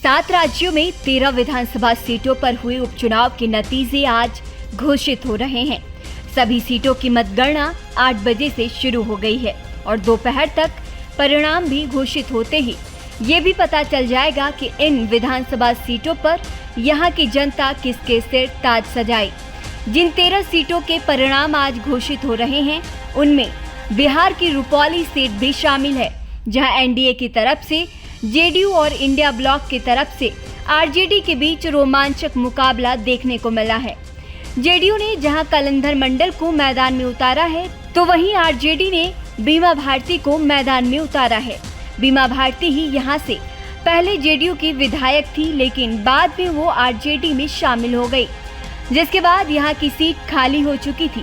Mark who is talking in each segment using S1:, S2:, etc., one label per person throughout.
S1: 7 राज्यों में 13 विधानसभा सीटों पर हुए उपचुनाव के नतीजे आज घोषित हो रहे हैं। सभी सीटों की मतगणना 8 बजे से शुरू हो गई है और दोपहर तक परिणाम भी घोषित होते ही ये भी पता चल जाएगा कि इन विधानसभा सीटों पर यहाँ की जनता किसके सिर ताज सजाए। जिन 13 सीटों के परिणाम आज घोषित हो रहे हैं उनमें बिहार की रुपौली सीट भी शामिल है, जहां एनडीए की तरफ से जेडीयू और इंडिया ब्लॉक की तरफ से आरजेडी के बीच रोमांचक मुकाबला देखने को मिला है। जेडीयू ने जहां कलंधर मंडल को मैदान में उतारा है, तो वहीं आरजेडी ने बीमा भारती को मैदान में उतारा है। बीमा भारती ही यहां से पहले जेडीयू की विधायक थी, लेकिन बाद में वो आरजेडी में शामिल हो गई, जिसके बाद यहां की सीट खाली हो चुकी थी।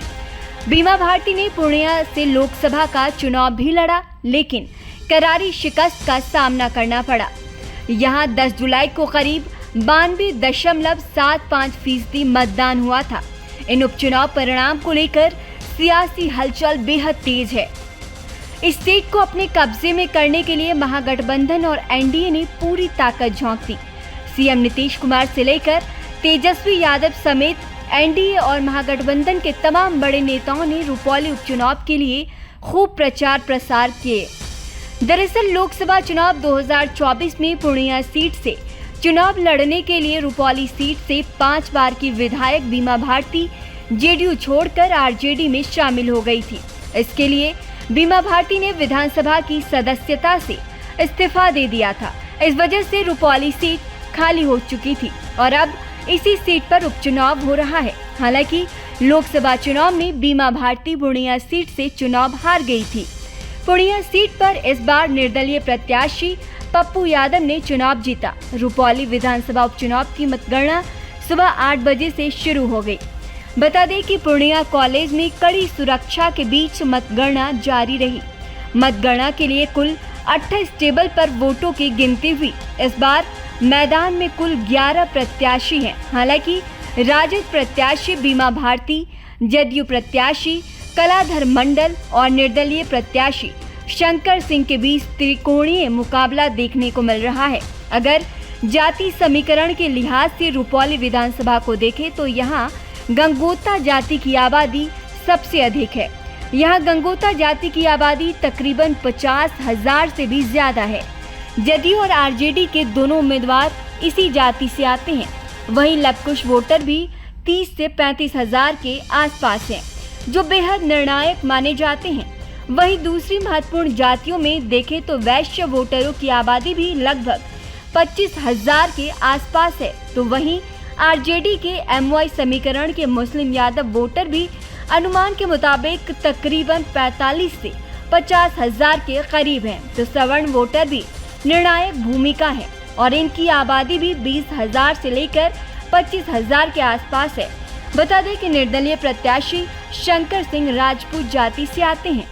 S1: बीमा भारती ने पूर्णिया से लोकसभा का चुनाव भी लड़ा, लेकिन करारी शिकस्त का सामना करना पड़ा। यहां 10 जुलाई को करीब 92.75% मतदान हुआ था। इन उपचुनाव परिणाम को लेकर सियासी हलचल बेहद तेज है। इस सीट को अपने कब्जे में करने के लिए महागठबंधन और एनडीए ने पूरी ताकत झोंक दी। सीएम नीतीश कुमार से लेकर तेजस्वी यादव समेत एनडीए और महागठबंधन के तमाम बड़े नेताओं ने रुपौली उपचुनाव के लिए खूब प्रचार प्रसार किए। दरअसल लोकसभा चुनाव 2024 में पूर्णिया सीट से चुनाव लड़ने के लिए रुपौली सीट से 5 बार की विधायक बीमा भारती जेडीयू छोड़कर आरजेडी में शामिल हो गई थी। इसके लिए बीमा भारती ने विधानसभा की सदस्यता से इस्तीफा दे दिया था। इस वजह से रुपौली सीट खाली हो चुकी थी और अब इसी सीट पर उपचुनाव हो रहा है। हालांकि लोकसभा चुनाव में बीमा भारती पूर्णिया सीट से चुनाव हार गई थी। पूर्णिया सीट पर इस बार निर्दलीय प्रत्याशी पप्पू यादव ने चुनाव जीता। रुपौली विधानसभा उपचुनाव की मतगणना सुबह 8 बजे से शुरू हो गई। बता दें कि पूर्णिया कॉलेज में कड़ी सुरक्षा के बीच मतगणना जारी रही। मतगणना के लिए कुल 28 टेबल पर वोटों की गिनती हुई। इस बार मैदान में कुल 11 प्रत्याशी हैं। हालांकि राजद प्रत्याशी बीमा भारती, जदयू प्रत्याशी कलाधर मंडल और निर्दलीय प्रत्याशी शंकर सिंह के बीच त्रिकोणीय मुकाबला देखने को मिल रहा है। अगर जाति समीकरण के लिहाज से रुपौली विधानसभा को देखें तो यहाँ गंगोता जाति की आबादी सबसे अधिक है। यहाँ गंगोता जाति की आबादी तकरीबन 50,000 से भी ज्यादा है। जदयू और आरजेडी के दोनों उम्मीदवार इसी जाति से आते हैं। वहीं लवकुश वोटर भी 30 से 35,000 के आसपास हैं, जो बेहद निर्णायक माने जाते हैं। वहीं दूसरी महत्वपूर्ण जातियों में देखें तो वैश्य वोटरों की आबादी भी लगभग 25,000 के आसपास है। तो वहीं आरजेडी के एमवाई समीकरण के मुस्लिम यादव वोटर भी अनुमान के मुताबिक तकरीबन 45 से 50,000 के करीब हैं। तो सवर्ण वोटर भी निर्णायक भूमिका है और इनकी आबादी भी 20,000 से लेकर 25,000 के आसपास है। बता दें कि निर्दलीय प्रत्याशी शंकर सिंह राजपूत जाति से आते हैं।